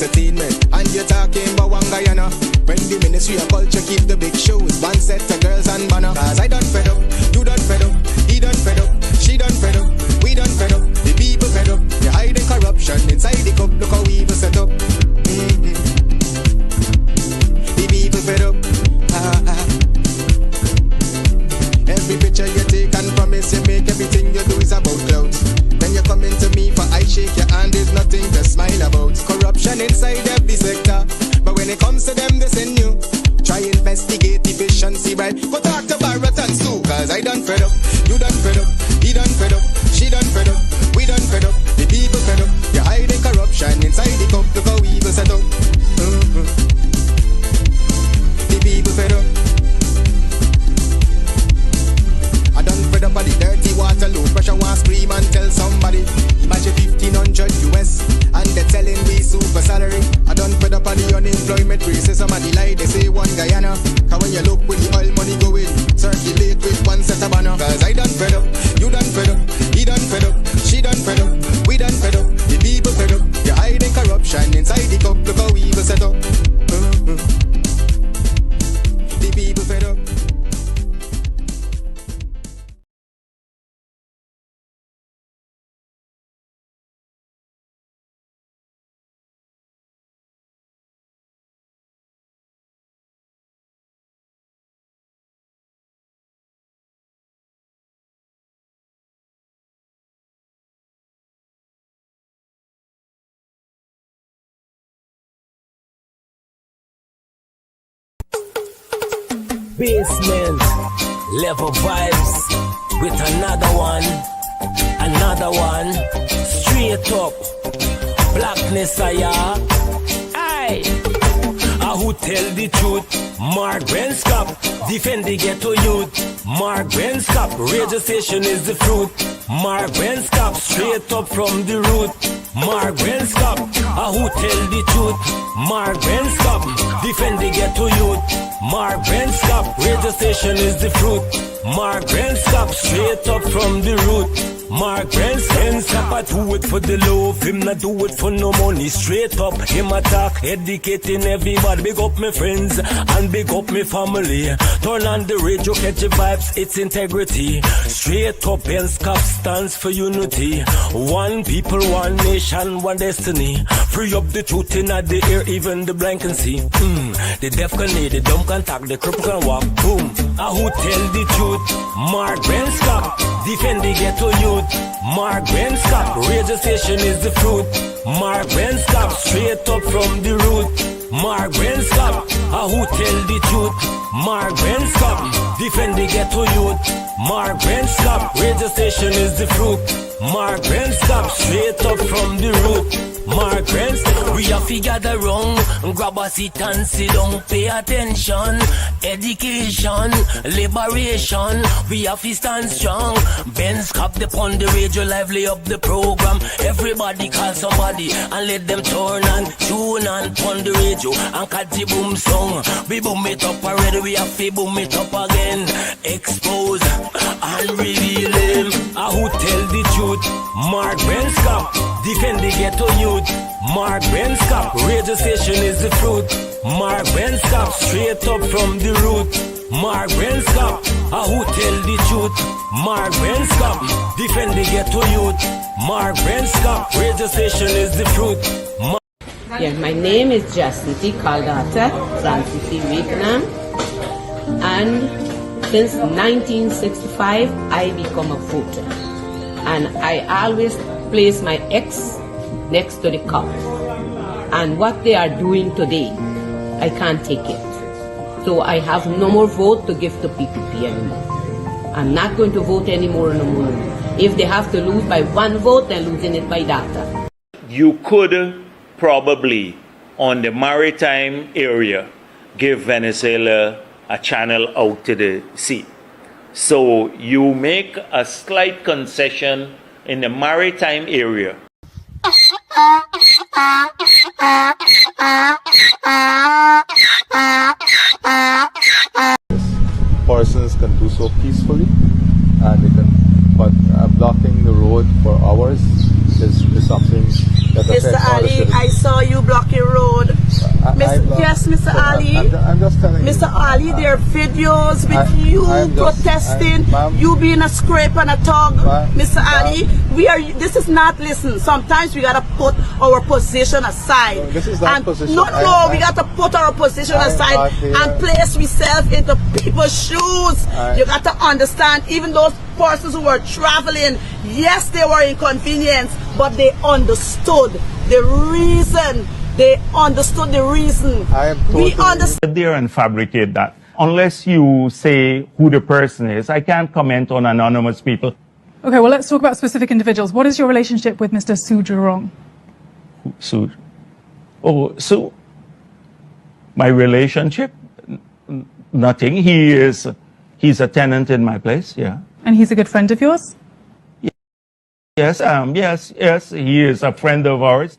entertainment. And you're talking about one Guyana. When the Ministry of Culture keep the big shows, one set of girls and banner. Cause I done fed up, you done fed up, he done fed up, she done fed up, we done fed up, the people fed up. You're hiding corruption inside the cup, look how we evil set up. The people fed up. Every picture you take and promise you make, everything you do is about clouds. Then you come into me for I shake your hand, there's nothing to smile about. Corruption inside every sector, but when it comes to them they send you. Try investigate efficiency, right? Go talk to Baratans too. Cause I done fed up, you done fed up, he done fed up, she done fed up, we done fed up, the people fed up. You're hiding corruption inside the cup, look how evil set up. The people fed up. I done fed up of the dirty water, low pressure, want scream and tell somebody. Imagine 1500 US and they're telling me super salary. I done fed up of the unemployment racism and the lie they say one Guyana. Cause when you look with the oil money going, circulate with one set of banner. Cause I done fed up, you done fed up, he done fed up, she done fed up, we done fed up, the people fed up. You're hiding corruption inside the cup, look how evil set up. The people fed up. Basement level vibes with another one, straight up blackness aye. Who tell the truth? Mark Benskop, defend the ghetto youth. Mark Benskop, radio station is the fruit. Mark Benskop, straight up from the root. Mark Benskop, who tell the truth? Mark Benskop, defend the ghetto youth. Mark Benskop, radio station is the fruit. Mark Benskop, straight up from the root. Mark Benskop, I do it for the love, him not do it for no money. Straight up, him attack, educating everybody. Big up my friends and big up my family. Turn on the radio, catch the vibes, it's integrity. Straight up, Benskop stands for unity. One people, one nation, one destiny. Free up the truth in the air, even the blind can see. The deaf can hear, the dumb can talk, the cripple can walk. Boom. Who tell the truth? Mark Benskop, defend the ghetto youth. Mark Benskop, radio station is the fruit. Mark Benskop, straight up from the root. Mark Benskop, who tell the truth? Mark Benskop, defend the ghetto youth. Mark Benskop, radio station is the fruit. Mark Benskop, straight up from the root. Mark Benskop, we have to gather wrong, grab a seat and sit down, pay attention. Education, liberation, we have to stand strong. Benskop upon the radio, lively up the program. Everybody call somebody and let them turn and tune and on the radio and catch the boom song. We boom it up already, we have to boom it up again. Expose and reveal him. Who tell the truth? Mark Benskop, defend the ghetto youth. Mark Benskop, radio station is the fruit. Mark Benskop, straight up from the root. Mark Benskop, who tell the truth? Mark Benskop, defend the ghetto youth. Mark Benskop, radio station is the fruit. Yeah, my name is Jacinty Caldata from City, Vietnam, and since 1965 I become a voter, and I always place my X next to the cup. And what they are doing today, I can't take it. So I have no more vote to give to PPP anymore. I'm not going to vote anymore no more. If they have to lose by one vote, they're losing it by data. You could probably, on the maritime area, give Venezuela a channel out to the sea. So you make a slight concession in the maritime area. Persons can do so peacefully, and they can, but blocking the road for hours is something that affects Mr. all the Ali, citizens. I saw saw you block your road. Yes, Mr. Ali. I'm just telling you. Mr. Ali, there are videos with you protesting, you being a scrape and a tug. Mr. Ali, this is not, listen, sometimes we gotta put our position aside. No, this is not position. We gotta put our position aside and place ourselves into people's shoes. You got to understand, even those persons who were traveling, yes, they were inconvenienced, but they understood the reason. They understood the reason. We understand There and fabricate that. Unless you say who the person is, I can't comment on anonymous people. Okay, well, let's talk about specific individuals. What is your relationship with Mr. Sujurong? So my relationship? Nothing. He's a tenant in my place, yeah. And he's a good friend of yours? Yes, he is a friend of ours.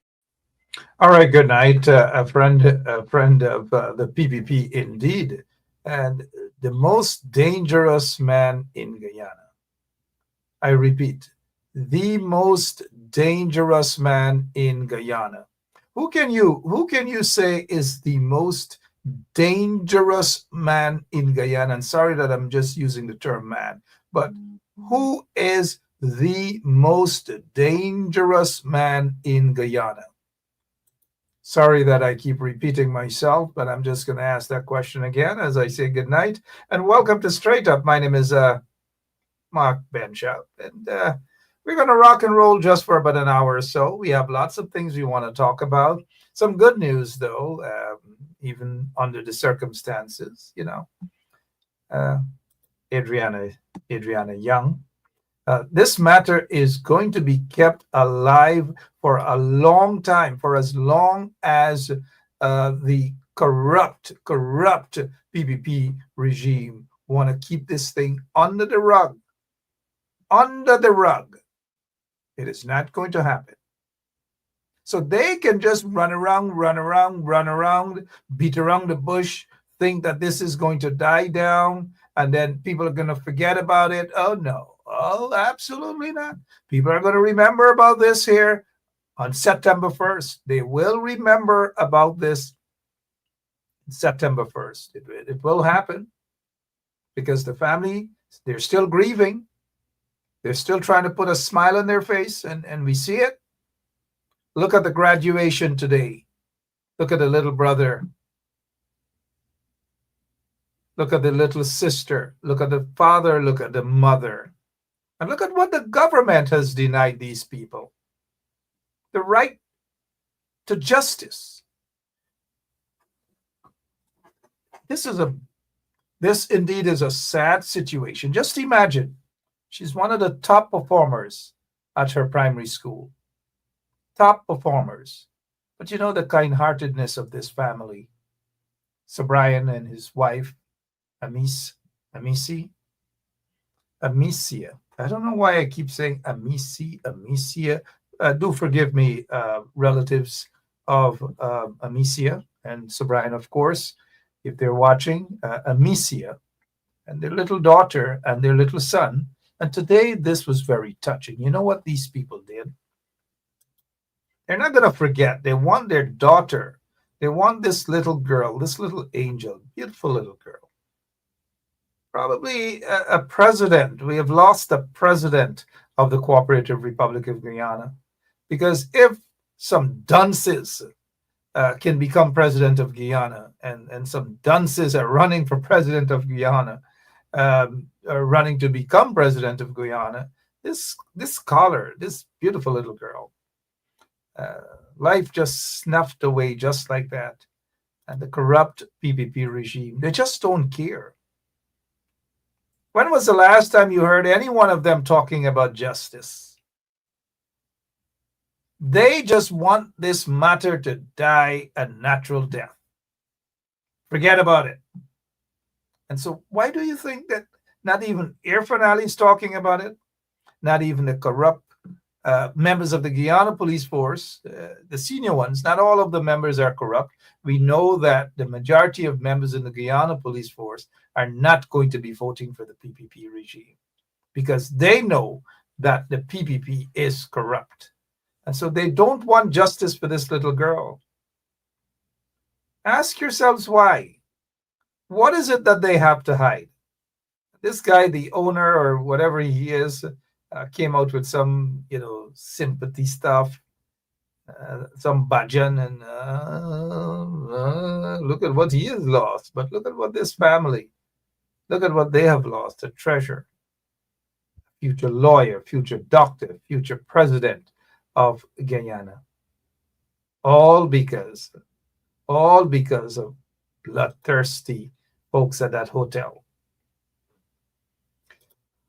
All right, good night. A friend of the PPP indeed. And the most dangerous man in Guyana. I repeat, the most dangerous man in Guyana. Who can you say is the most dangerous man in Guyana? And sorry that I'm just using the term man, but who is the most dangerous man in Guyana? Sorry that I keep repeating myself, but I'm just going to ask that question again as I say good night and welcome to Straight Up. My name is Mark Benshout, and we're going to rock and roll just for about an hour or so. We have lots of things we want to talk about. Some good news, though, even under the circumstances, you know. Adriana Young. This matter is going to be kept alive for a long time, for as long as the corrupt PPP regime want to keep this thing under the rug. Under the rug. It is not going to happen. So they can just run around, beat around the bush, think that this is going to die down, and then people are going to forget about it. Oh, no. Oh, absolutely not. People are going to remember about this here on September 1st. They will remember about this September 1st. It will happen because the family, they're still grieving. They're still trying to put a smile on their face, and we see it. Look at the graduation today. Look at the little brother. Look at the little sister. Look at the father. Look at the mother. And look at what the government has denied these people. The right to justice. This indeed is a sad situation. Just imagine, she's one of the top performers at her primary school. Top performers. But you know the kind-heartedness of this family. So Brian and his wife, Amicia. I don't know why I keep saying Amicia. Do forgive me, relatives of Amicia and Sobrian, of course, if they're watching. Amicia and their little daughter and their little son. And today, this was very touching. You know what these people did? They're not going to forget. They want their daughter. They want this little girl, this little angel, beautiful little girl. Probably a president. We have lost the president of the Cooperative Republic of Guyana. Because if some dunces can become president of Guyana, and some dunces are running for president of Guyana, are running to become president of Guyana, this scholar, this beautiful little girl, life just snuffed away just like that. And the corrupt PPP regime, they just don't care. When was the last time you heard any one of them talking about justice? They just want this matter to die a natural death. Forget about it. And so why do you think that not even Irfan Ali is talking about it? Not even the corrupt members of the Guyana Police Force, the senior ones, not all of the members are corrupt. We know that the majority of members in the Guyana Police Force are not going to be voting for the PPP regime because they know that the PPP is corrupt. And so they don't want justice for this little girl. Ask yourselves why. What is it that they have to hide? This guy, the owner or whatever he is, came out with some, sympathy stuff, some bhajan, and look at what he has lost. But look at what this family, look at what they have lost: a treasure, future lawyer, future doctor, future president of Guyana. All because of bloodthirsty folks at that hotel.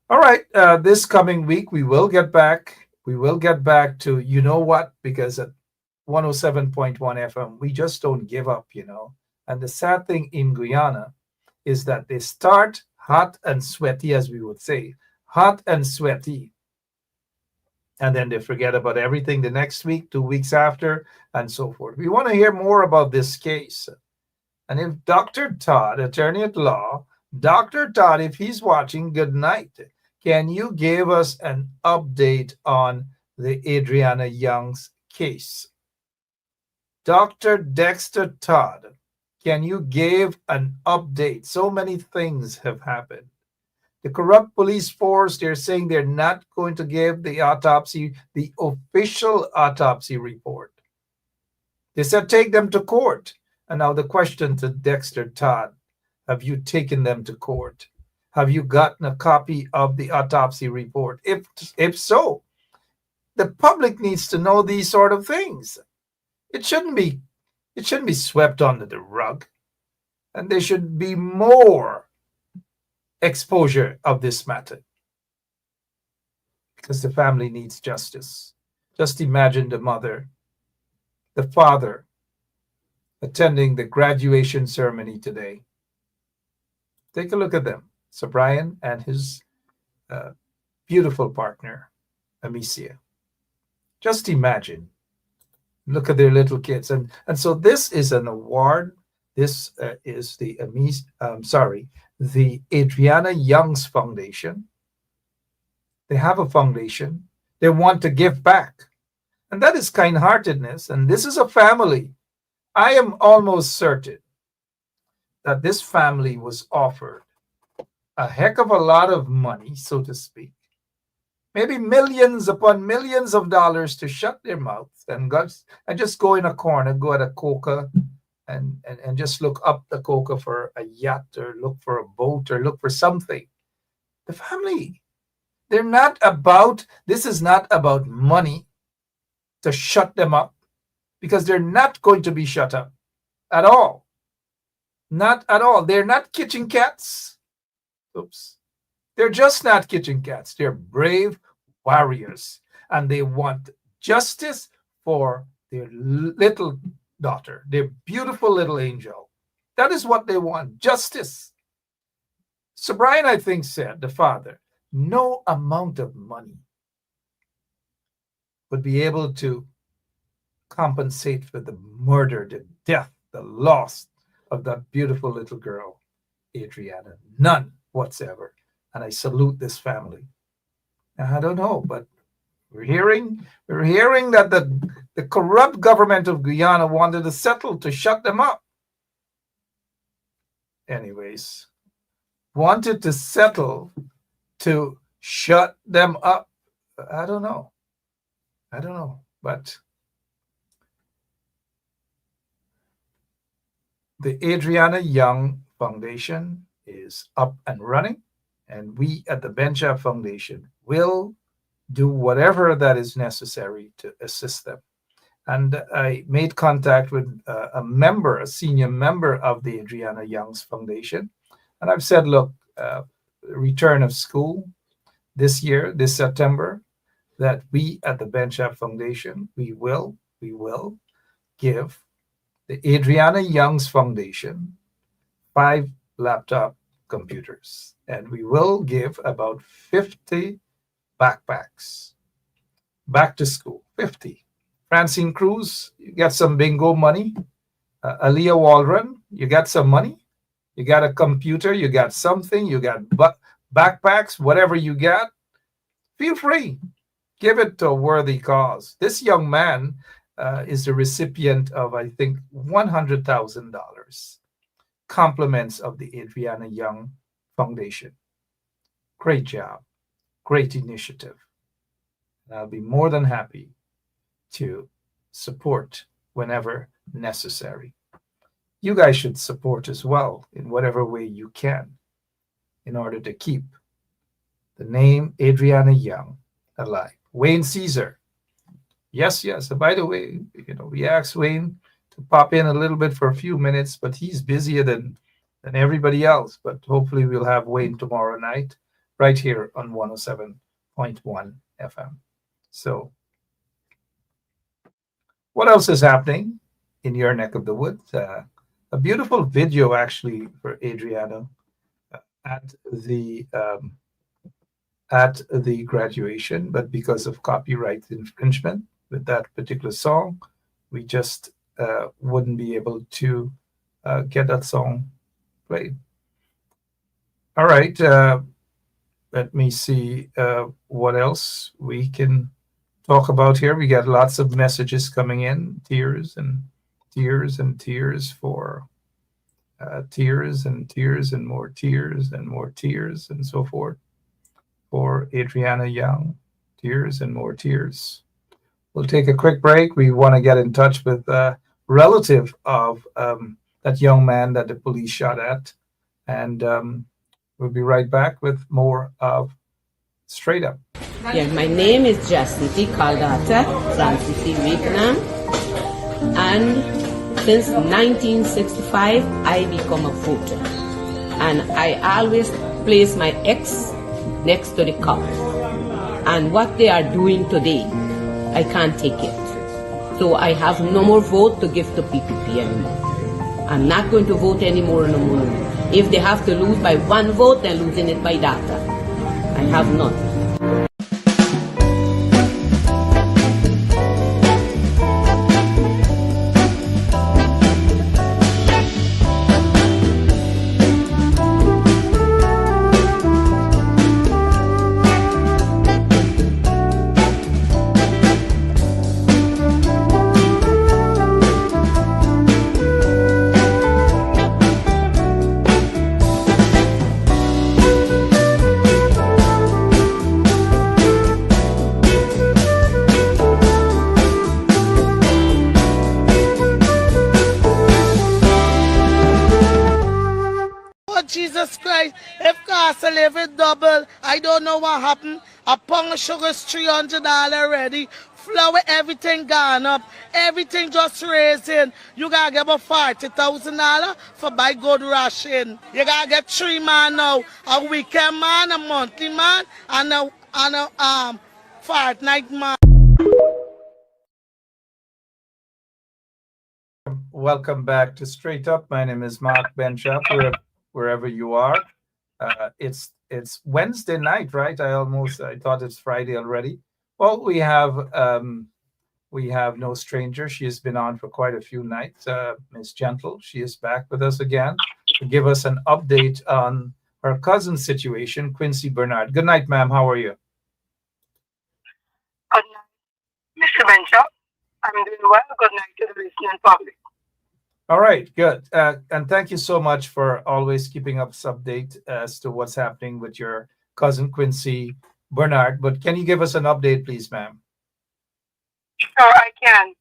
All right, this coming week we will get back. We will get back to what, because at 107.1 FM we just don't give up, And the sad thing in Guyana is that they start hot and sweaty, as we would say, hot and sweaty, and then they forget about everything the next week, 2 weeks after, and so forth. We want to hear more about this case. And if Dr. Todd, attorney at law, Dr. Todd, if he's watching, good night. Can you give us an update on the Adriana Young's case? Dr. Dexter Todd, can you give an update? So many things have happened. The corrupt police force, they're saying they're not going to give the autopsy, the official autopsy report. They said take them to court. And now the question to Dexter Todd, have you taken them to court? Have you gotten a copy of the autopsy report? If so, the public needs to know these sort of things. It shouldn't be swept under the rug. And there should be more exposure of this matter, because the family needs justice. Just imagine the mother, the father attending the graduation ceremony today. Take a look at them. Sir Brian and his beautiful partner, Amicia. Just imagine. Look at their little kids. And so this is an award. This is the Adriana Young's Foundation. They have a foundation. They want to give back. And that is kind-heartedness. And this is a family. I am almost certain that this family was offered a heck of a lot of money, so to speak. Maybe millions upon millions of dollars to shut their mouths and just go in a corner, go at a coca and just look up the coca for a yacht or look for a boat or look for something. The family, this is not about money to shut them up, because they're not going to be shut up at all. Not at all. They're not kitchen cats. Oops. They're just not kitchen cats. They're brave warriors, and they want justice for their little daughter, their beautiful little angel. That is what they want, justice. So Brian, I think, said, the father, no amount of money would be able to compensate for the murder, the death, the loss of that beautiful little girl, Adriana. None whatsoever. And I salute this family. Now, I don't know, but we're hearing that the corrupt government of Guyana wanted to settle to shut them up. Anyways, wanted to settle to shut them up. I don't know, but the Adriana Young Foundation is up and running, and we at the Bencha Foundation will do whatever that is necessary to assist them. And I made contact with a senior member of the Adriana Young's Foundation, and I've said, look, return of school this year, this September, that we at the Bencha Foundation, we will give the Adriana Young's Foundation 5 laptop computers, and we will give about 50 backpacks back to school. 50. Francine Cruz, you got some bingo money. Aaliyah Waldron, you got some money. You got a computer, you got something, you got backpacks, whatever you got. Feel free. Give it to a worthy cause. This young man is the recipient of, I think, $100,000 compliments of the Adriana Young Foundation. Great job. Great initiative. And I'll be more than happy to support whenever necessary. You guys should support as well in whatever way you can in order to keep the name Adriana Young alive. Wayne Caesar. Yes, yes. And by the way, we asked Wayne to pop in a little bit for a few minutes, but he's busier than everybody else. But hopefully we'll have Wayne tomorrow night right here on 107.1 FM. So what else is happening in your neck of the woods? A beautiful video actually for Adriana at the graduation, but because of copyright infringement with that particular song, we just wouldn't be able to get that song played. All right, let me see what else we can talk about here. We got lots of messages coming in, tears and tears and tears for tears and tears and more tears and more tears and so forth for Adriana Young. Tears and more tears. We'll take a quick break. We want to get in touch with a relative of that young man that the police shot at. And we'll be right back with more of Straight Up. Yeah, my name is Jacinty Caldata Francis Vietnam, and since 1965 I become a voter, and I always place my ex next to the cop, and what they are doing today, I can't take it. So I have no more vote to give to PPP anymore. I'm not going to vote anymore no more. If they have to lose by one vote, they're losing it by data. I have none. Jesus Christ, if cost of living double, I don't know what happened. A pound of sugar is $300 already. Flour, everything gone up. Everything just raising. You gotta get about $40,000 for buy good ration. You gotta get 3 man now. A weekend man, a monthly man, and a fortnight man. Welcome back to Straight Up. My name is Mark Benchap, wherever you are. It's Wednesday night, right? I thought it's Friday already. Well, we have no stranger. She has been on for quite a few nights. Miss Gentle, she is back with us again to give us an update on her cousin's situation, Quincy Bernard. Good night, ma'am. How are you? Good night, Mr. Benchop. I'm doing well. Good night to the listening public. All right, good. And thank you so much for always keeping us update as to what's happening with your cousin Quincy Bernard. But can you give us an update, please, ma'am? Sure, I can.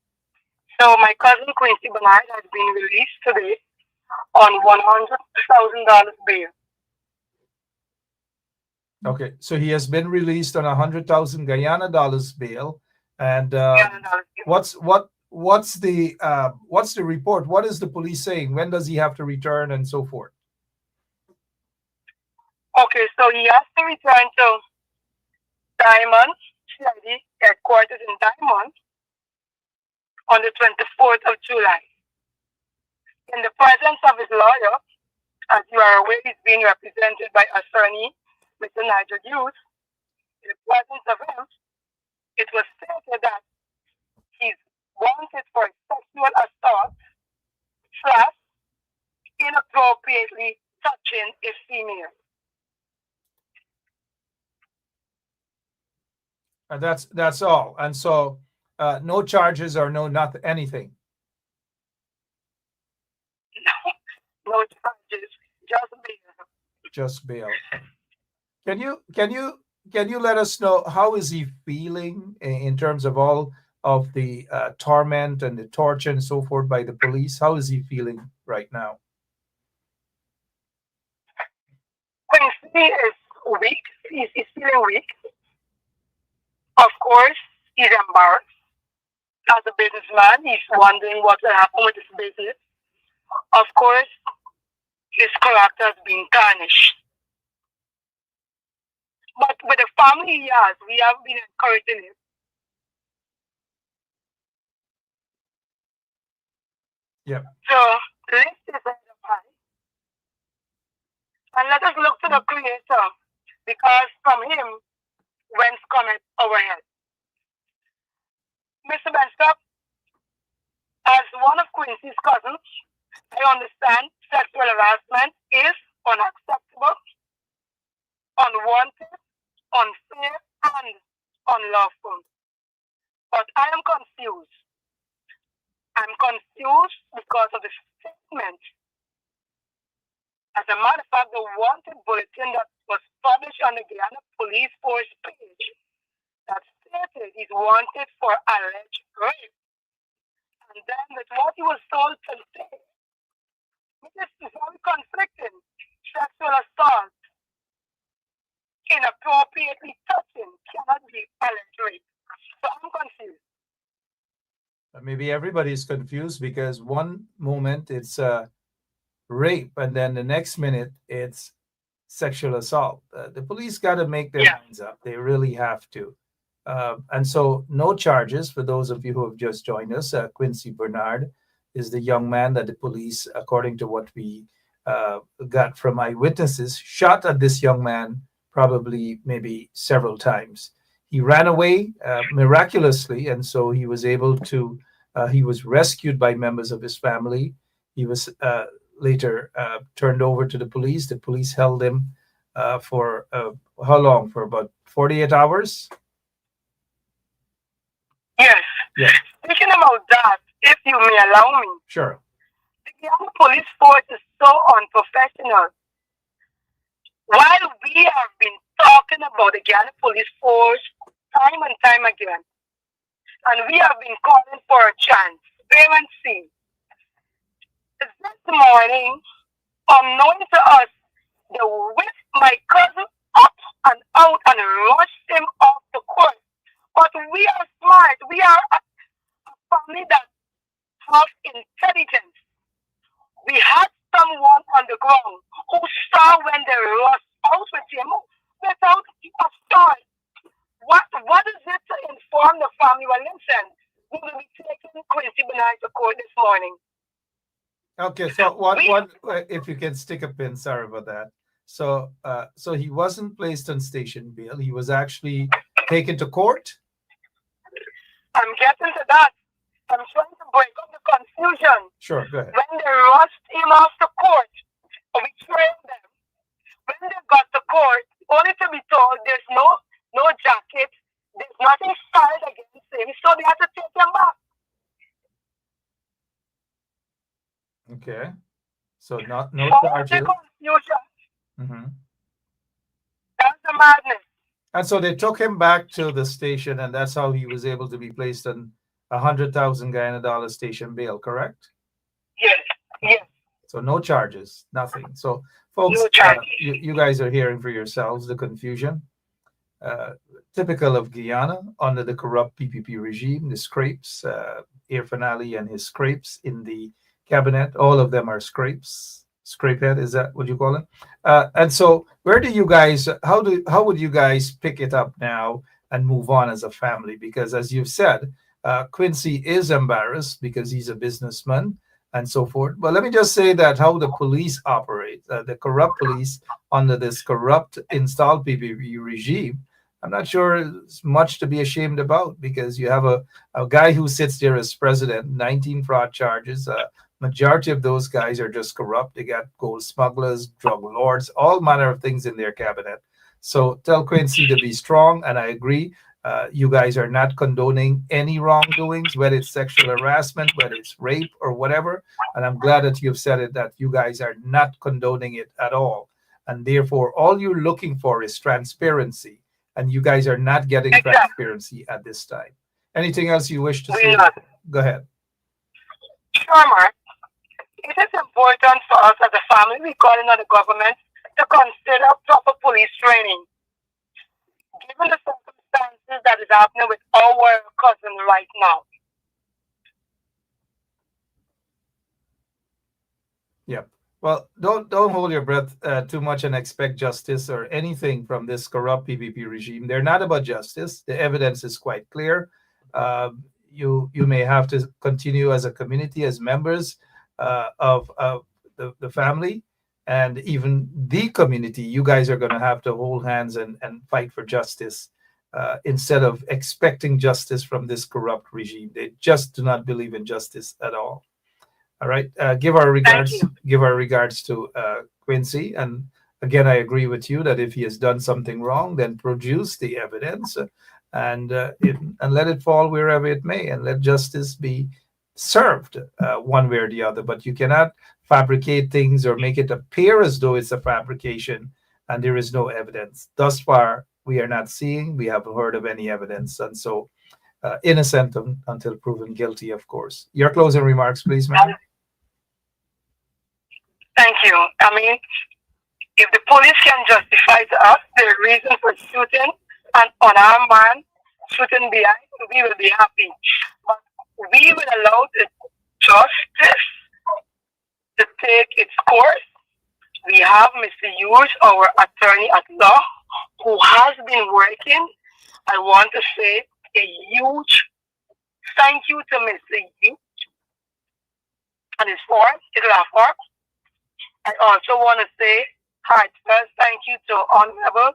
So my cousin Quincy Bernard has been released today on $100,000 bail. Okay, so he has been released on $100,000 Guyana dollars bail. And what's the report? What is the police saying? When does he have to return and so forth? Okay, so he has to return to Diamond CID headquarters in Diamond on the 24th of July. In the presence of his lawyer, as you are aware, he's being represented by attorney Mr. Nigel Hughes. In the presence of him, it was stated that he's wanted for sexual assault / inappropriately touching a female. That's all. And so no charges or no not anything. No charges, just bail. Just bail. Can you let us know how is he feeling in terms of all of the torment and the torture and so forth by the police? How is he feeling right now? Quincy is weak. He's feeling weak. Of course, he's embarrassed. As a businessman, he's wondering what will happen with his business. Of course, his character has been tarnished. But with the family he has, we have been encouraging him. Yep. So lift his head up high and let us look to the Creator, because from him whence cometh our help. Mr. Benstop, as one of Quincy's cousins, I understand sexual harassment is unacceptable, unwanted, unfair, and unlawful. But I am confused. I'm confused because of the statement. As a matter of fact, the wanted bulletin that was published on the Guyana Police Force page that stated he's wanted for alleged rape. And then with what he was told today, this is very conflicting. Sexual assault, inappropriately touching, cannot be alleged rape. So I'm confused. Maybe everybody's confused because one moment it's rape and then the next minute it's sexual assault. The police got to make their minds up. They really have to. And so no charges for those of you who have just joined us. Quincy Bernard is the young man that the police, according to what we got from eyewitnesses, shot at this young man probably maybe several times. He ran away miraculously, and so he was able to, he was rescued by members of his family. He was later turned over to the police. The police held him for how long? For about 48 hours? Yes. Yeah. Speaking about that, if you may allow me. Sure. The young police force is so unprofessional. While we have been talking about the Guyana police force time and time again, and we have been calling for a transparency, this morning, unknown to us, they whipped my cousin up and out and rushed him off the court. But we are smart. We are a family that have intelligence. We had someone on the ground who saw when they rushed out with him without a story. What is it to inform the family? Well, listen, we will be taking Quincy Bernard to court this morning. Okay, so what if you can stick a pin, sorry about that. So so he wasn't placed on station bail. He was actually taken to court? I'm getting to that. I'm trying to break up the confusion. Sure, go ahead. When they rushed him off the court, we trained them. When they got to court, only to be told there's no jacket, there's nothing filed against him, so they had to take him back. Okay, so no charges. Mm-hmm. That's the madness. And so they took him back to the station, and that's how he was able to be placed on 100,000 Guyana dollar station bail, correct? Yes, yes. So no charges, nothing. So folks, No you guys are hearing for yourselves the confusion. Typical of Guyana under the corrupt PPP regime, the scrapes, Air Finale and his scrapes in the cabinet, all of them are scrapes. Scrapehead, is that what you call it? And so where do you guys, how would you guys pick it up now and move on as a family? Because as you've said, Quincy is embarrassed because he's a businessman and so forth. But let me just say that how the police operate, the corrupt police under this corrupt installed PPP regime, I'm not sure it's much to be ashamed about, because you have a guy who sits there as president, 19 fraud charges. Majority of those guys are just corrupt. They got gold smugglers, drug lords, all manner of things in their cabinet. So tell Quincy to be strong, and I agree. You guys are not condoning any wrongdoings, whether it's sexual harassment, whether it's rape or whatever. And I'm glad that you've said it, that you guys are not condoning it at all. And therefore, all you're looking for is transparency. And you guys are not getting transparency at this time. Anything else you wish to say? Go ahead. Sure, Mark. It is important for us as a family, we calling on the government to consider proper police training. Given the circumstances that is happening with our cousin right now. Yep. Well, don't hold your breath too much and expect justice or anything from this corrupt PPP regime. They're not about justice. The evidence is quite clear. You may have to continue as a community, as members of the family, and even the community. You guys are going to have to hold hands and fight for justice instead of expecting justice from this corrupt regime. They just do not believe in justice at all. All right. Give our regards. Give our regards to Quincy. And again, I agree with you that if he has done something wrong, then produce the evidence and let it fall wherever it may, and let justice be served one way or the other. But you cannot fabricate things or make it appear as though it's a fabrication and there is no evidence. Thus far, we are not seeing. We haven't heard of any evidence, and so innocent until proven guilty. Of course. Your closing remarks, please, ma'am. Thank you. I mean, if the police can justify to us their reason for shooting an unarmed man shooting behind, we will be happy. But we will allow the justice to take its course. We have Mr. Hughes, our attorney at law, who has been working. I want to say a huge thank you to Mr. Hughes and his firm, his law firm. I also want to say heartfelt thank you to Honorable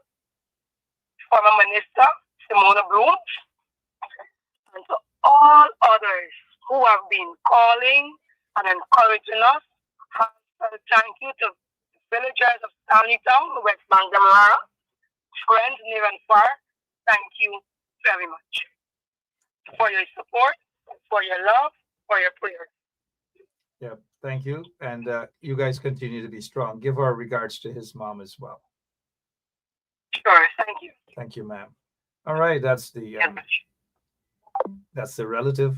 former Minister Simona Bloom and to all others who have been calling and encouraging us. Heartfelt thank you to the villagers of Stanley Town, West Bangamara, friends near and far. Thank you very much for your support, for your love, for your prayers. Yeah, thank you. And you guys continue to be strong. Give our regards to his mom as well. Sure, thank you. Thank you, ma'am. All right, that's the relative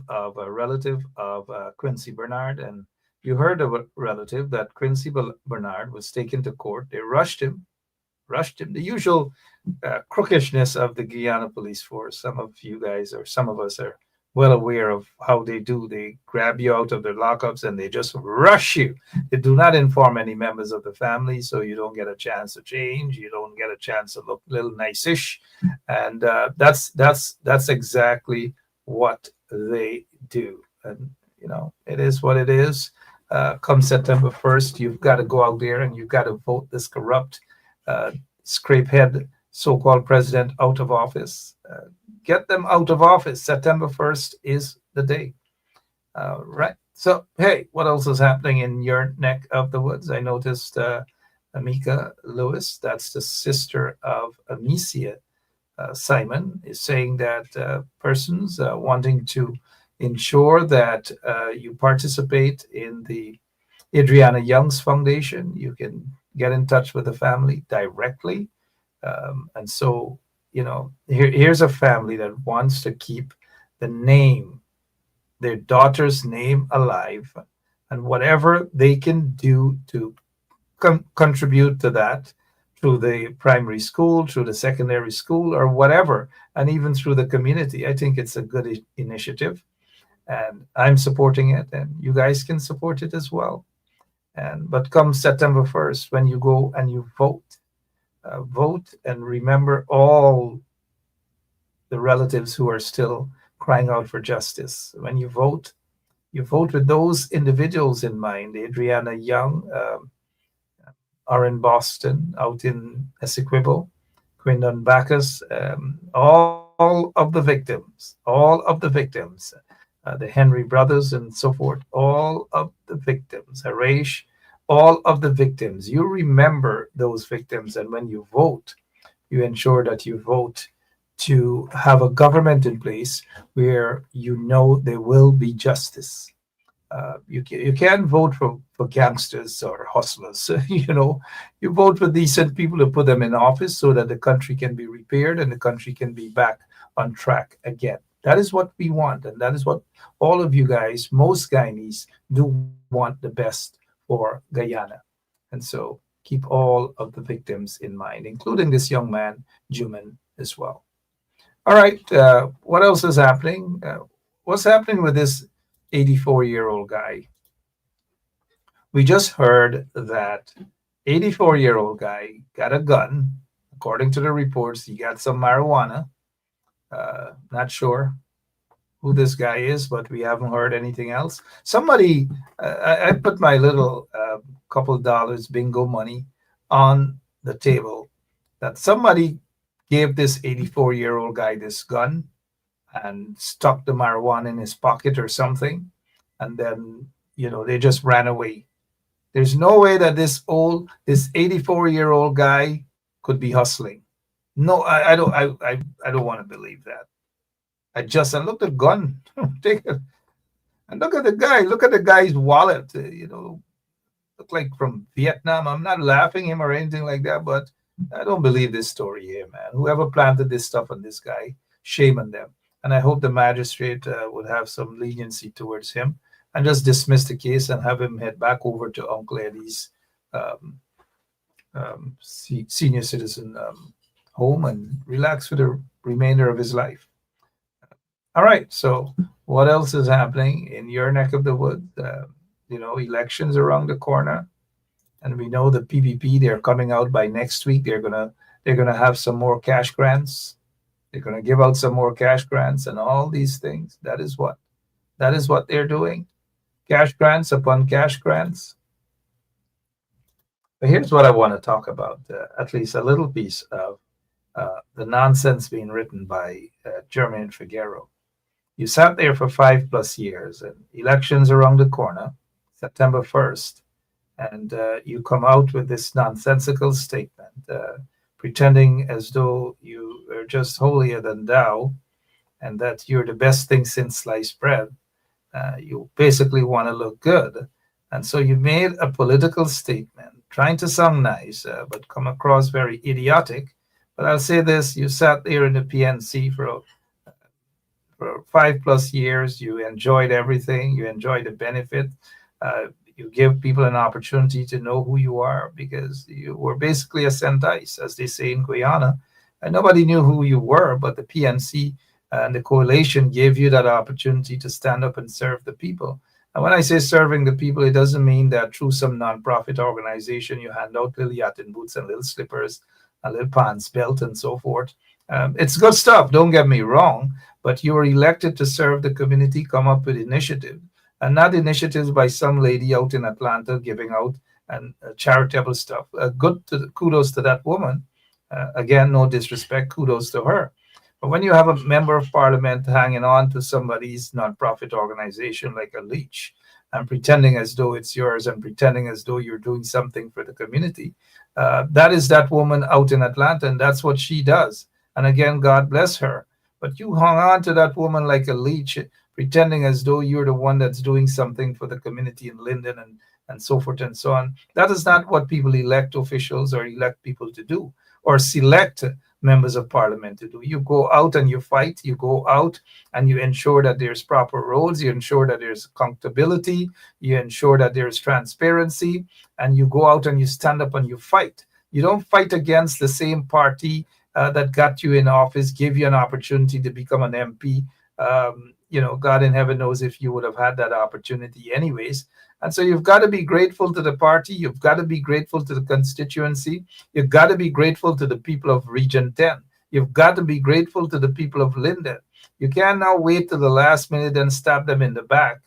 of Quincy Bernard. And you heard of a relative that Quincy Bernard was taken to court. They rushed him. The usual crookishness of the Guyana police force. Some of you guys or some of us are well aware of how they do. They grab you out of their lockups and they just rush you. They do not inform any members of the family, so you don't get a chance to change. You don't get a chance to look a little nice-ish. And that's exactly what they do. And, you know, it is what it is. Come September 1st, you've got to go out there and you've got to vote this corrupt, scrapehead so-called president out of office. Get them out of office. September 1st is the day. Right. So, hey, what else is happening in your neck of the woods? I noticed Amika Lewis, that's the sister of Amicia Simon, is saying that persons wanting to ensure that you participate in the Adriana Young's Foundation, you can get in touch with the family directly. And so, you know, here's a family that wants to keep the name, their daughter's name alive, and whatever they can do to contribute to that through the primary school, through the secondary school, or whatever, and even through the community. I think it's a good initiative, and I'm supporting it, and you guys can support it as well. But come September 1st, when you go and you vote, vote and remember all the relatives who are still crying out for justice. When you vote with those individuals in mind. Adriana Young are in Boston, out in Essequibo, Quindon Bacchus, all of the victims, the Henry brothers and so forth, all of the victims, Harish, all of the victims. You remember those victims, and when you vote, you ensure that you vote to have a government in place where you know there will be justice. You can't vote for gangsters or hustlers. You vote for decent people to put them in office so that the country can be repaired and the country can be back on track again. That is what we want, and that is what all of you guys, most Guyanese, do want the best for Guyana. And so keep all of the victims in mind, including this young man, Juman, as well. All right, what else is happening? What's happening with this 84-year-old guy? We just heard that 84-year-old guy got a gun. According to the reports, he got some marijuana. Not sure who this guy is, but we haven't heard anything else. Somebody, I put my little couple dollars bingo money on the table that somebody gave this 84-year-old guy this gun and stuck the marijuana in his pocket or something, and then they just ran away. There's no way that this 84-year-old guy could be hustling. No, I don't want to believe that. And look at the gun. Take it. And look at the guy. Look at the guy's wallet. Look like from Vietnam. I'm not laughing him or anything like that, but I don't believe this story here, man. Whoever planted this stuff on this guy, shame on them. And I hope the magistrate would have some leniency towards him and just dismiss the case and have him head back over to Uncle Eddie's senior citizen home and relax for the remainder of his life. All right, so what else is happening in your neck of the woods? Elections around the corner, and we know the PPP, they're coming out by next week. They're gonna have some more cash grants. They're gonna give out some more cash grants and all these things. That is what they're doing. Cash grants upon cash grants. But here's what I want to talk about, at least a little piece of the nonsense being written by Jermaine Figueroa. You sat there for 5+ years, and elections around the corner, September 1st, and you come out with this nonsensical statement, pretending as though you are just holier than thou, and that you're the best thing since sliced bread. You basically want to look good. And so you made a political statement, trying to sound nice, but come across very idiotic. But I'll say this, you sat there in the PNC for 5+ years. You enjoyed everything. You enjoyed the benefit. You give people an opportunity to know who you are because you were basically a sentice, as they say in Guyana. And nobody knew who you were, but the PNC and the coalition gave you that opportunity to stand up and serve the people. And when I say serving the people, it doesn't mean that through some nonprofit organization you hand out little yachting boots and little slippers, a little pants belt and so forth. It's good stuff, don't get me wrong, but you were elected to serve the community, come up with initiative, and not initiatives by some lady out in Atlanta giving out and charitable stuff. Kudos to that woman. Again, no disrespect, kudos to her. But when you have a member of parliament hanging on to somebody's nonprofit organization like a leech and pretending as though it's yours and pretending as though you're doing something for the community, that is that woman out in Atlanta, and that's what she does. And again, God bless her. But you hung on to that woman like a leech, pretending as though you're the one that's doing something for the community in Linden and so forth and so on. That is not what people elect officials or elect people to do, or select members of parliament to do. You go out and you fight. You go out and you ensure that there's proper roads. You ensure that there's accountability. You ensure that there's transparency. And you go out and you stand up and you fight. You don't fight against the same party that got you in office, give you an opportunity to become an MP. God in heaven knows if you would have had that opportunity anyways. And so you've got to be grateful to the party. You've got to be grateful to the constituency. You've got to be grateful to the people of Region 10. You've got to be grateful to the people of Linden. You can't now wait till the last minute and stab them in the back.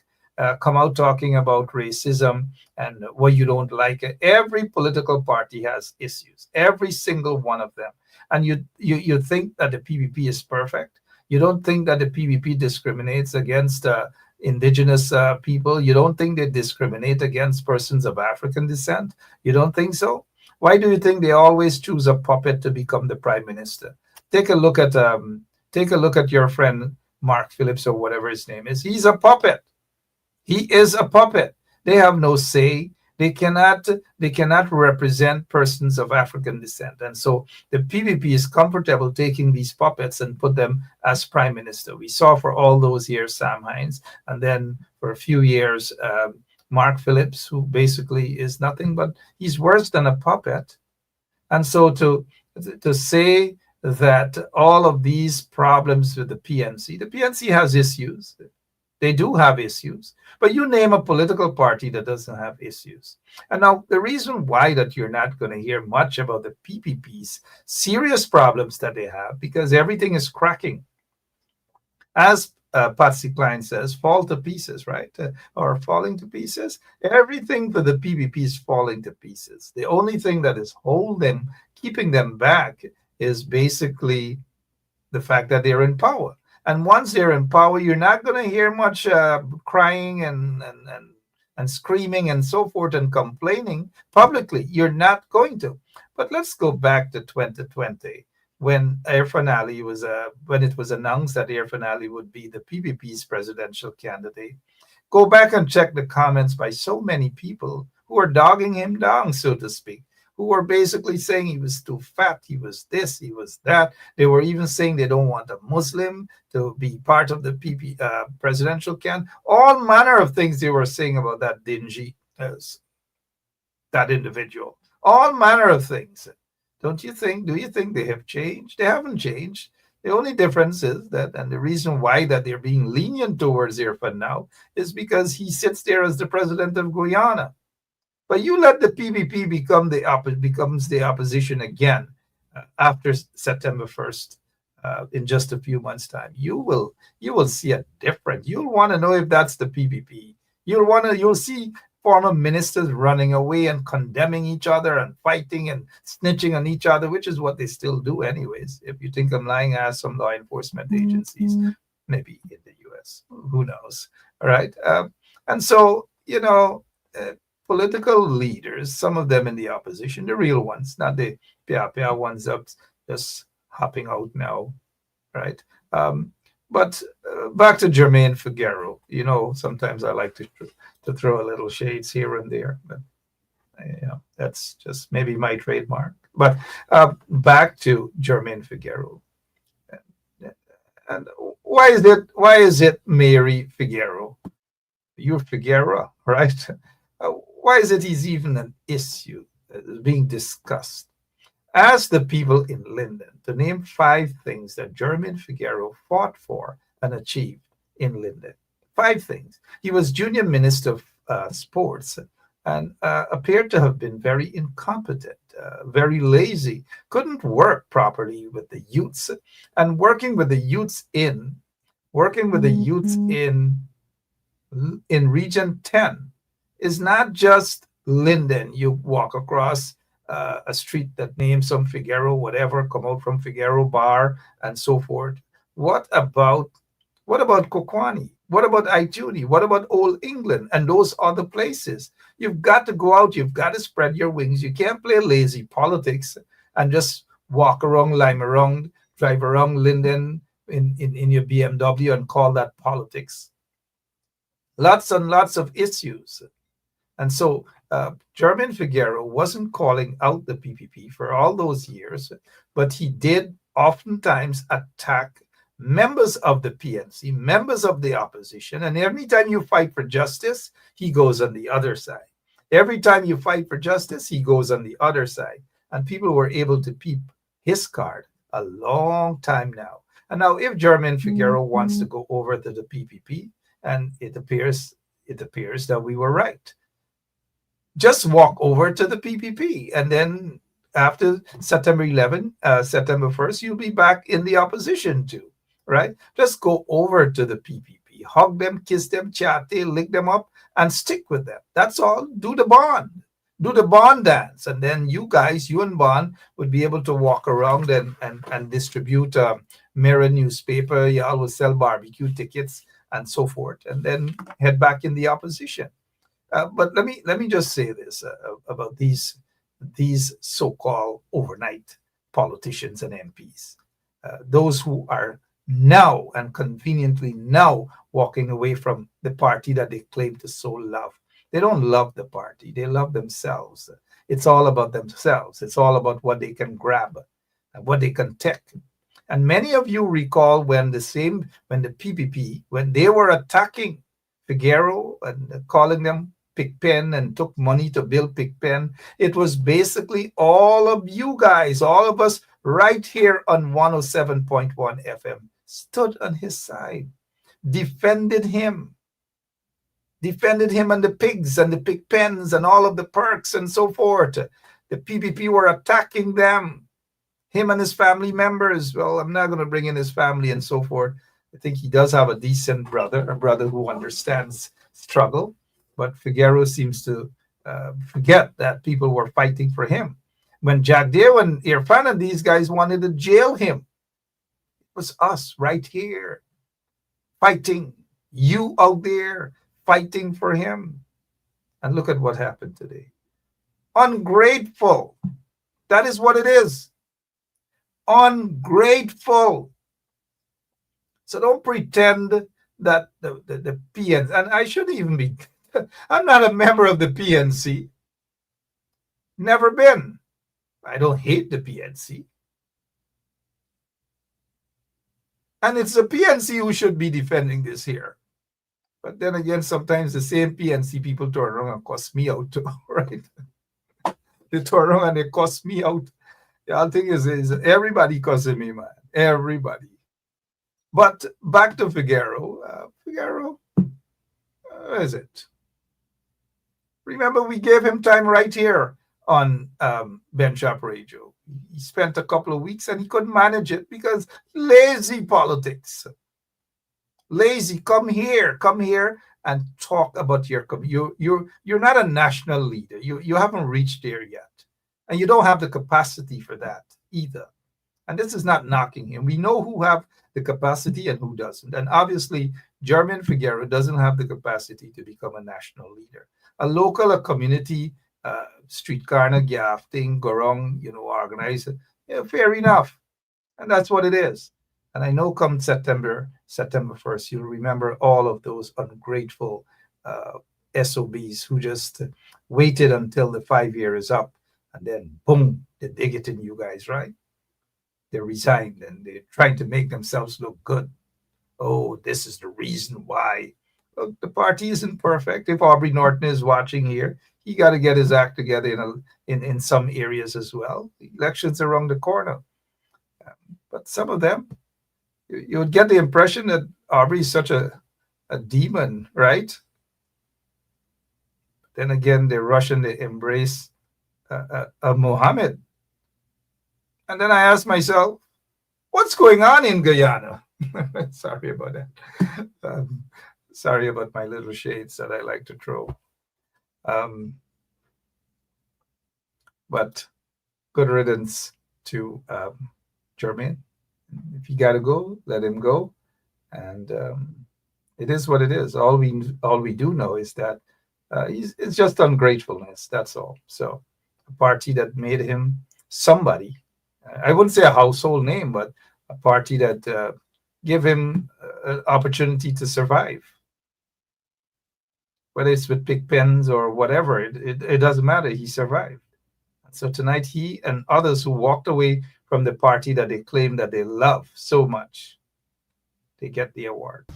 Come out talking about racism and what you don't like. Every political party has issues, every single one of them. And you think that the PPP is perfect. You don't think that the PPP discriminates against indigenous people. You don't think they discriminate against persons of African descent. You don't think so? Why do you think they always choose a puppet to become the prime minister? Take a look at your friend Mark Phillips or whatever his name is. He's a puppet. He is a puppet. They have no say. They cannot represent persons of African descent. And so the PPP is comfortable taking these puppets and put them as prime minister. We saw for all those years Sam Hines, and then for a few years Mark Phillips, who basically is nothing but he's worse than a puppet. And so to say that all of these problems with the PNC has issues. They do have issues, but you name a political party that doesn't have issues. And now the reason why that you're not going to hear much about the PPP's serious problems that they have, because everything is cracking. As Patsy Cline says, fall to pieces, right? Or falling to pieces. Everything for the PPP is falling to pieces. The only thing that is keeping them back is basically the fact that they're in power. And once they're in power, you're not going to hear much crying and screaming and so forth and complaining publicly. You're not going to. But let's go back to 2020 when when it was announced that Irfan Ali would be the PPP's presidential candidate. Go back and check the comments by so many people who are dogging him down, so to speak, who were basically saying he was too fat, he was this, he was that. They were even saying they don't want a Muslim to be part of the presidential candidate. All manner of things they were saying about that dingy, that individual. All manner of things. Do you think they have changed? They haven't changed. The only difference is that, and the reason why that they're being lenient towards Irfan now is because he sits there as the president of Guyana. But you let the PPP becomes the opposition again after September 1st, in just a few months' time. You will see a difference. You'll want to know if that's the PPP. You'll see former ministers running away and condemning each other and fighting and snitching on each other, which is what they still do anyways. If you think I'm lying, ask some law enforcement agencies, maybe in the US, who knows? All right. And so, political leaders, some of them in the opposition, the real ones, not the pia ones up just hopping out now, right? But back to Jermaine Figueroa. Sometimes I like to throw a little shades here and there, but that's just maybe my trademark. But back to Jermaine Figueroa. And why is it Mary Figueroa? You're Figueroa, right? Why is it he's even an issue being discussed? Ask the people in Linden to name 5 things that Jermaine Figueroa fought for and achieved in Linden. 5 things. He was junior minister of sports and appeared to have been very incompetent, very lazy, couldn't work properly with the youths, and working with the youths in Region 10 is not just Linden. You walk across a street that names some Figueroa, whatever, come out from Figueroa Bar and so forth. What about Kokwani? What about Ituni? What about Old England and those other places? You've got to go out. You've got to spread your wings. You can't play lazy politics and just walk around, lime around, drive around Linden in your BMW and call that politics. Lots and lots of issues. And so Jermaine Figueroa wasn't calling out the PPP for all those years, but he did oftentimes attack members of the PNC, members of the opposition. And every time you fight for justice, he goes on the other side. Every time you fight for justice, he goes on the other side. And people were able to peep his card a long time now. And now if Jermaine Figueroa wants to go over to the PPP, and it appears that we were right, just walk over to the PPP, and then after September 1st, you'll be back in the opposition too, right? Just go over to the PPP, hug them, kiss them, chat, lick them up, and stick with them. That's all. Do the bond dance, and then you and Bond would be able to walk around and distribute Mirror newspaper. Y'all will sell barbecue tickets and so forth, and then head back in the opposition. But let me just say this about these so-called overnight politicians and MPs. those who are now and conveniently now walking away from the party that they claim to so love. They don't love the party, they love themselves. It's all about themselves. It's all about what they can grab and what they can take. And many of you recall when the PPP, when they were attacking Figueroa and calling them Pigpen and took money to build Pigpen, it was basically all of you guys, all of us right here on 107.1 FM stood on his side, defended him and the pigs and the pig pens and all of the perks and so forth. The PPP were attacking them, him and his family members. Well, I'm not going to bring in his family and so forth. I think he does have a decent brother, a brother who understands struggle. But Figueroa seems to forget that people were fighting for him. When Jack Dale and Irfan and these guys wanted to jail him, it was us right here fighting, you out there fighting for him. And look at what happened today. Ungrateful. That is what it is. Ungrateful. So don't pretend that the PNC, and I shouldn't even be, I'm not a member of the PNC. Never been. I don't hate the PNC. And it's the PNC who should be defending this here. But then again, sometimes the same PNC people turn around and cuss me out too, right? They turn around and they cuss me out. The other thing is everybody cussing me, man. Everybody. But back to Figueroa. Figueroa, where is it? Remember, we gave him time right here on Ben Shop Radio. He spent a couple of weeks and he couldn't manage it because lazy politics. Lazy, come here and talk about your community. You're not a national leader. You haven't reached there yet. And you don't have the capacity for that either. And this is not knocking him. We know who have the capacity and who doesn't. And obviously, Jermaine Figueroa doesn't have the capacity to become a national leader. A local, a community, streetcar and a gaff thing, Gorong, organize it. Yeah, fair enough. And that's what it is. And I know come September 1st, you'll remember all of those ungrateful SOBs who just waited until the 5 year is up. And then, boom, they dig it in you guys, right? They resigned and they're trying to make themselves look good. Oh, this is the reason why. Look, the party isn't perfect. If Aubrey Norton is watching here, he got to get his act together in some areas as well. The elections are around the corner. But some of them, you would get the impression that Aubrey is such a demon, right? Then again, they're Russian, they embrace Mohammed. And then I asked myself, what's going on in Guyana? Sorry about that. Sorry about my little shades that I like to throw. But good riddance to Jermaine. If you got to go, let him go. And it is what it is. All we do know is that it's just ungratefulness. That's all. So a party that made him somebody. I wouldn't say a household name, but a party that gave him an opportunity to survive. Whether it's with pig pens or whatever, it doesn't matter. He survived. So tonight, he and others who walked away from the party that they claim that they love so much, they get the award.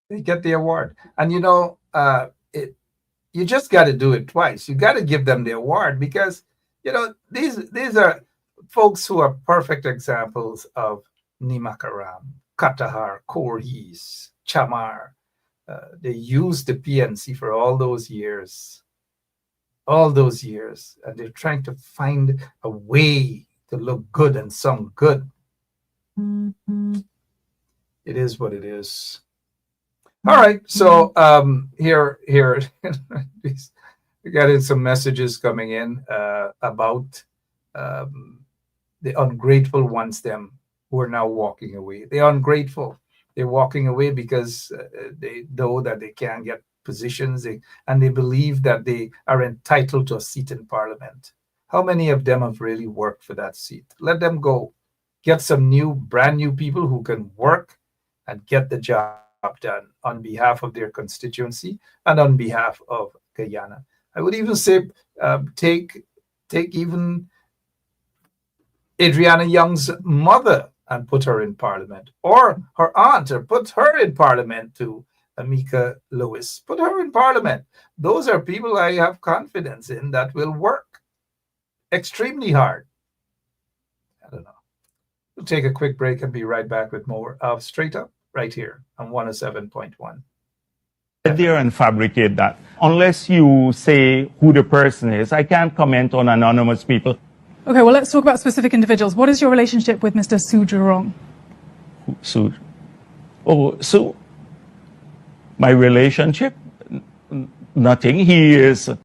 They get the award. And you just got to do it twice. You got to give them the award because these are folks who are perfect examples of Nimakaram, Katahar, Koris, Chamar. They used the PNC for all those years, and they're trying to find a way to look good and sound good. It is what it is. All right. So here, we got in some messages coming in about the ungrateful ones, them who are now walking away. They're ungrateful. They're walking away because they know that they can't get positions, and they believe that they are entitled to a seat in parliament. How many of them have really worked for that seat? Let them go. Get some brand new people who can work and get the job done on behalf of their constituency and on behalf of Guyana. I would even say take even Adriana Young's mother and put her in parliament, or her aunt, or put her in parliament too. Amika Lewis, put her in parliament. Those are people I have confidence in that will work extremely hard. I don't know. We'll take a quick break and be right back with more of Straight Up right here on 107.1. There and fabricate that. Unless you say who the person is, I can't comment on anonymous people. Okay, well, let's talk about specific individuals. What is your relationship with Mr. Sujurong? So my relationship? Nothing. He is. Em.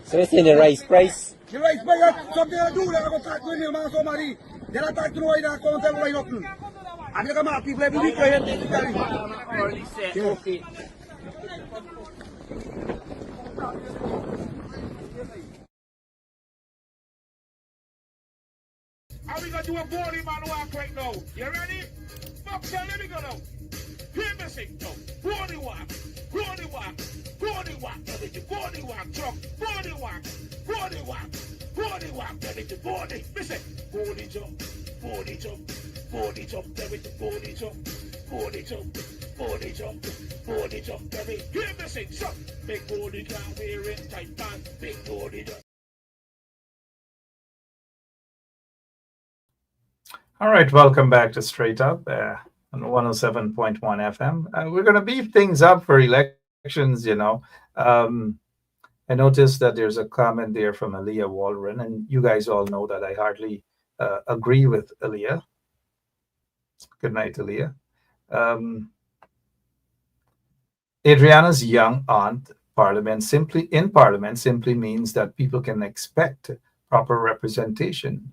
So it's in the rice price. The rice price something to do. They're going to start doing it, somebody. They're not talking to why they're going to tell why nothing. And you come out, people every week right here. Okay. How we gonna do a body man walk right now? You ready? Fuck, let me go now. Hear me sing now. Body walk, body walk, body walk, body walk, truck, body walk, body walk, body walk, body. Listen, body jump, body jump, body jump, body jump, body jump, body jump, body jump, hear me sing, so big body can't wear it tight pants, big body jump. All right, welcome back to Straight Up on 107.1 FM. We're going to beef things up for elections, you know. I noticed that there's a comment there from Aaliyah Walren, and you guys all know that I hardly agree with Aaliyah. Good night, Aaliyah. Adriana's young aunt parliament simply means that people can expect proper representation.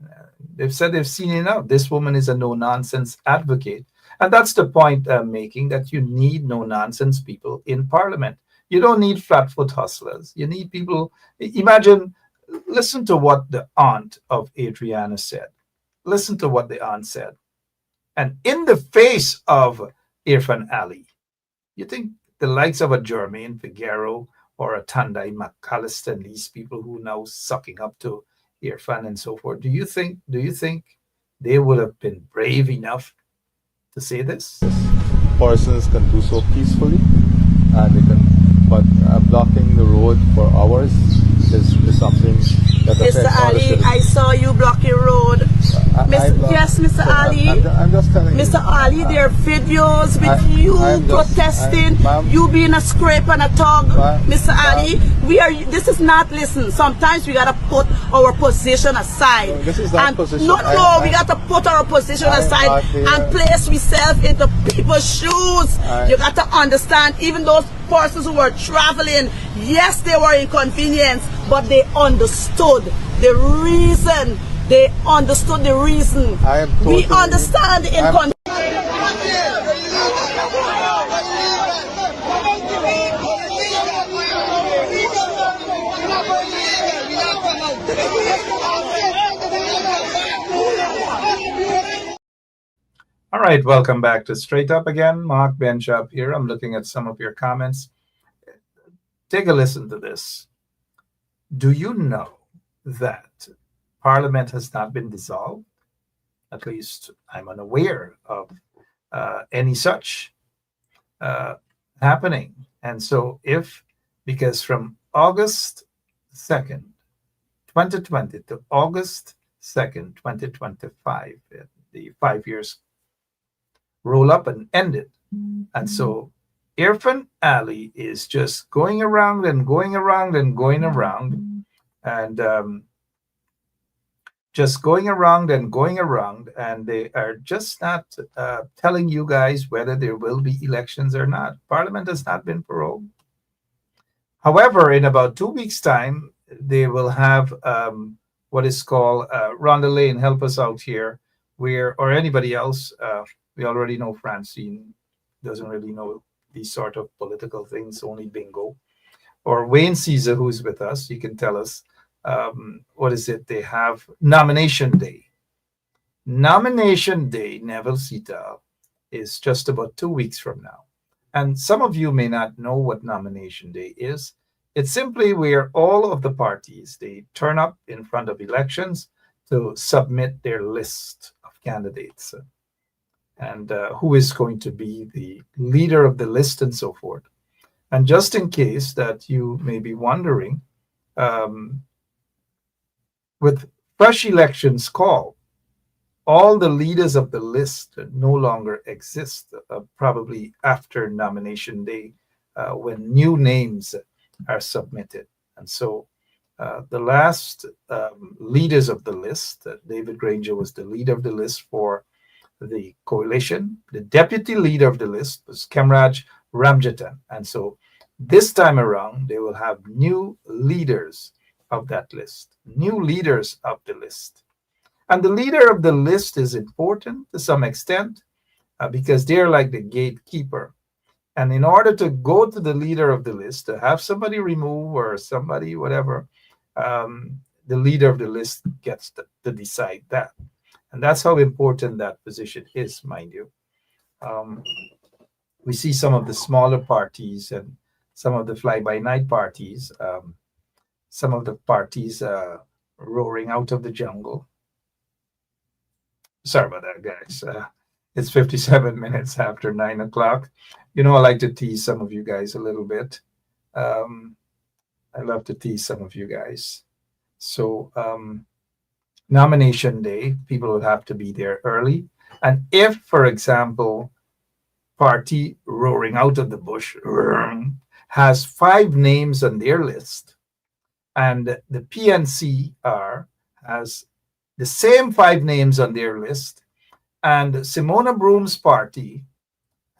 They've said they've seen enough. This woman is a no-nonsense advocate. And that's the point I'm making, that you need no-nonsense people in parliament. You don't need flat-foot hustlers. You need people. Listen to what the aunt of Adriana said. Listen to what the aunt said. And in the face of Irfan Ali, you think the likes of a Jermaine Figueroa or a Tandai McAllister and these people who now sucking up to Irfan and so forth, do you think they would have been brave enough to say this? Persons can do so peacefully, and they can, but blocking the road for hours is something that Mr. Ali, I saw you blocking road. Yes, Mr. Ali. I'm just telling Mr. you. Ali, there are videos with you protesting, you being a scrape and a tug. Mr. Ali, this is not, listen, sometimes we gotta put our position aside. No, this is not position. No, we gotta put our position aside and place ourselves into people's shoes. You gotta understand, even those persons who were traveling, yes, they were inconvenienced, but they understood the reason. They understood the reason. We understand the inconvenience. All right, welcome back to Straight Up again. Mark Benchop here. I'm looking at some of your comments. Take a listen to this. Do you know that Parliament has not been dissolved? At least I'm unaware of any such happening. And so because from August 2nd, 2020 to August 2nd, 2025. The 5 years roll up and end it. And so Irfan Ali is just going around and going around and going around and just going around and going around, and they are just not telling you guys whether there will be elections or not. Parliament has not been prorogued. However, in about 2 weeks' time, they will have what is called Rhonda Lane, help us out here, or anybody else. We already know Francine doesn't really know these sort of political things, only bingo. Or Wayne Caesar, who's with us, you can tell us. What is it? They have nomination day. Nomination day, Neville Sita, is just about 2 weeks from now. And some of you may not know what nomination day is. It's simply where all of the parties, they turn up in front of elections to submit their list of candidates and who is going to be the leader of the list and so forth. And just in case that you may be wondering, with fresh elections called, all the leaders of the list no longer exist, probably after nomination day, when new names are submitted. And so the last leaders of the list, David Granger was the leader of the list for the coalition. The deputy leader of the list was Kemraj Ramjatan. And so this time around, they will have new leaders of that list, new leaders of the list. And the leader of the list is important to some extent because they're like the gatekeeper. And in order to go to the leader of the list, to have somebody remove or somebody, whatever, the leader of the list gets to decide that. And that's how important that position is, mind you. We see some of the smaller parties and some of the fly-by-night parties, some of the parties roaring out of the jungle. Sorry about that, guys. It's 57 minutes after 9 o'clock. You know, I like to tease some of you guys a little bit. I love to tease some of you guys. So nomination day, people will have to be there early. And if, for example, party roaring out of the bush has 5 names on their list, and the PNCR has the same 5 names on their list, and Simona Broom's party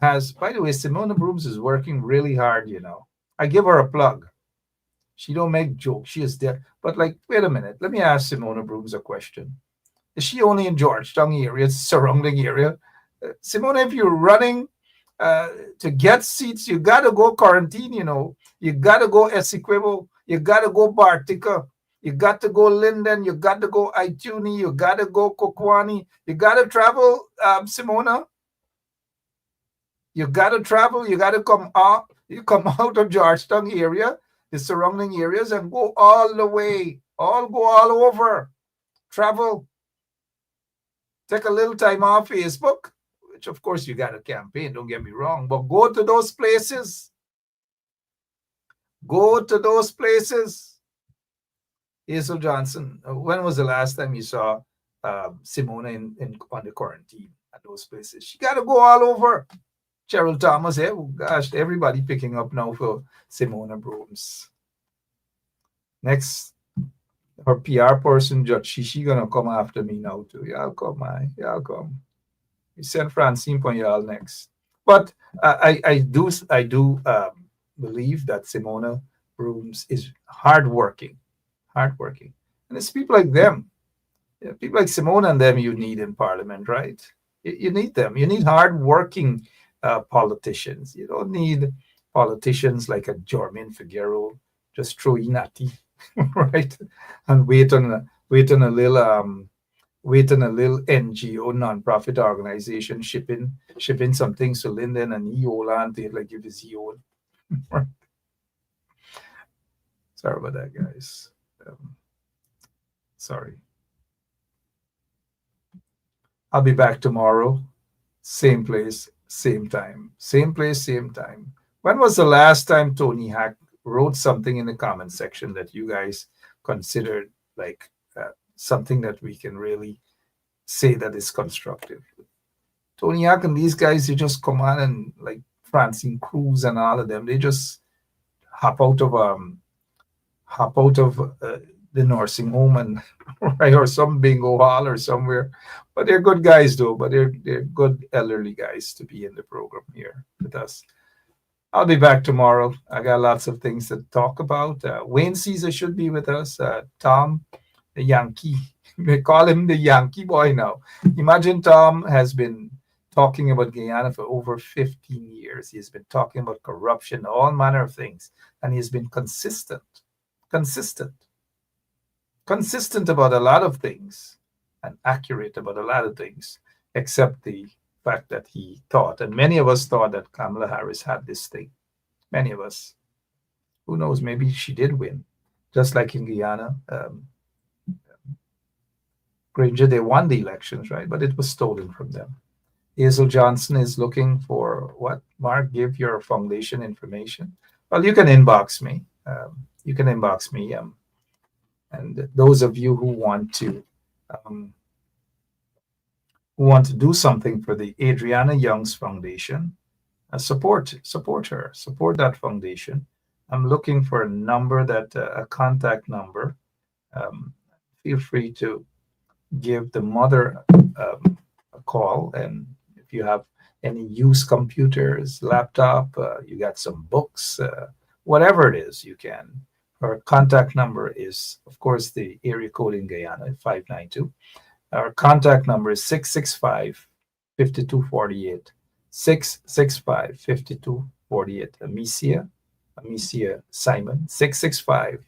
has, by the way, Simona Brooms is working really hard, you know. I give her a plug. She don't make jokes. She is there. But like, wait a minute. Let me ask Simona Brooms a question. Is she only in Georgetown area, surrounding area? Simona, if you're running to get seats, you got to go quarantine, you know. You got to go Essequibo. You got to go Bartica. You got to go Linden. You got to go Ituni. You got to go Kokwani. You got to travel, Simona. You got to travel. You got to come out. You come out of Georgetown area, the surrounding areas, and go all the way. Go all over. Travel. Take a little time off Facebook, which of course you got to campaign. Don't get me wrong, but go to those places. Go to those places. Hazel Johnson, when was the last time you saw Simona on the quarantine at those places? She got to go all over. Cheryl Thomas, oh gosh, everybody picking up now for Simona Brooms. Next, her PR person, Judge, she gonna come after me now too. Y'all come, y'all come. We send Francine for y'all next. But I do believe that Simona Brooms is hardworking. And it's people like them, people like Simona and them you need in Parliament, right? You need them. You need hardworking politicians. You don't need politicians like a Jormin Figueroa just throw Inati, right? And wait on a little NGO non-profit organization shipping some things to Linden and Eola and they like give his Eola. Sorry about that, guys. Sorry. I'll be back tomorrow. Same place, same time. Same place, same time. When was the last time Tony Hack wrote something in the comment section that you guys considered like something that we can really say that is constructive. Tony Hawk and these guys, they just come on and like Francine Cruz and all of them, they just hop out of the nursing home and right, or some bingo hall or somewhere. But they're good guys though. But they're good elderly guys to be in the program here with us. I'll be back tomorrow. I got lots of things to talk about. Wayne Caesar should be with us. Tom, the Yankee. They call him the Yankee boy now. Imagine Tom has been talking about Guyana for over 15 years. He's been talking about corruption, all manner of things. And he's been consistent about a lot of things and accurate about a lot of things, except the fact that he thought, and many of us thought, that Kamala Harris had this thing. Many of us. Who knows, maybe she did win. Just like in Guyana. Granger, they won the elections, right? But it was stolen from them. Hazel Johnson is looking for what? Mark, give your foundation information. Well, you can inbox me. And those of you who want to do something for the Adriana Youngs Foundation, support her, support that foundation. I'm looking for a number a contact number. Feel free to give the mother a call, and if you have any used computers, laptop, you got some books, whatever it is, you can. Our contact number is, of course, the area code in Guyana, 592. Our contact number is 665-5248. 665-5248. Amicia Simon, 665-5248.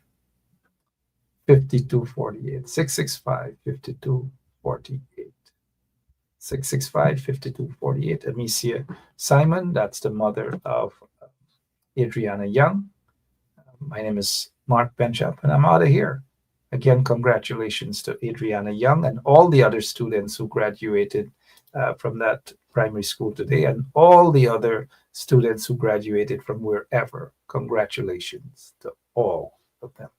665-5248. 665-5248. Amicia Simon, that's the mother of Adriana Young. My name is Mark Benchop, and I'm out of here. Again, congratulations to Adriana Young and all the other students who graduated from that primary school today, and all the other students who graduated from wherever. Congratulations to all of them.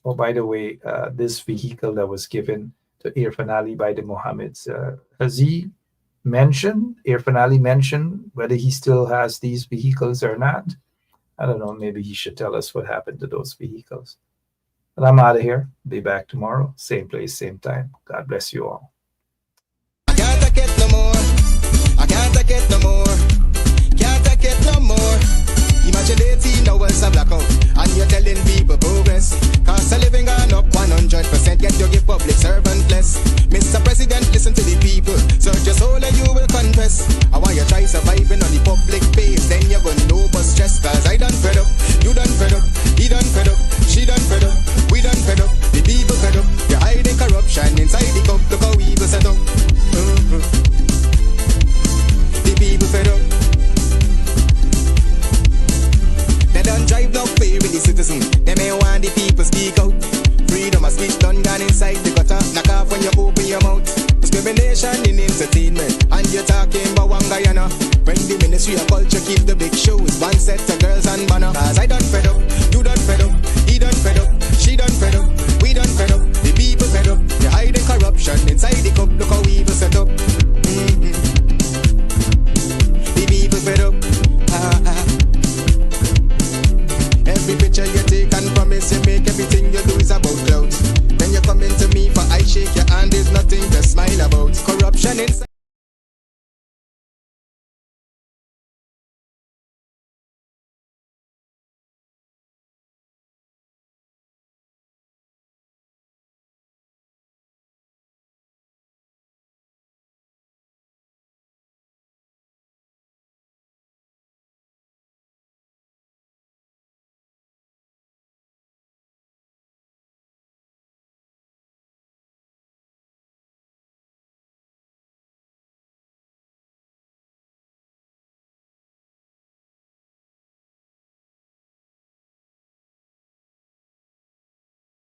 Oh, by the way, this vehicle that was given to Irfan Ali by the Mohammeds, has he mentioned, Irfan Ali mentioned whether he still has these vehicles or not? I don't know, maybe he should tell us what happened to those vehicles. But I'm out of here. Be back tomorrow. Same place, same time. God bless you all. I can't take it no more. I can't take it no more. Can't take it no more. Imagine 18 hours of blackout, and you're telling people progress. Cost of living gone up 100%, yet you give public servant less. Mr. President, listen to the people. Search your soul and you will confess. I want you try surviving on the public base, then you're gonna know but stress. Cause I done fed up, you done fed up, he done fed up, she done fed up, we done fed up, the people fed up. You're hiding corruption inside the cup, look how evil set up. The people fed up. They don't drive no fair with the citizen. They may want the people speak out. Freedom of speech done gone inside the gutter. Knock off when you open your mouth. Discrimination in entertainment, and you're talking about one Guyana. When the Ministry of Culture keep the big shows, one set of girls and boys.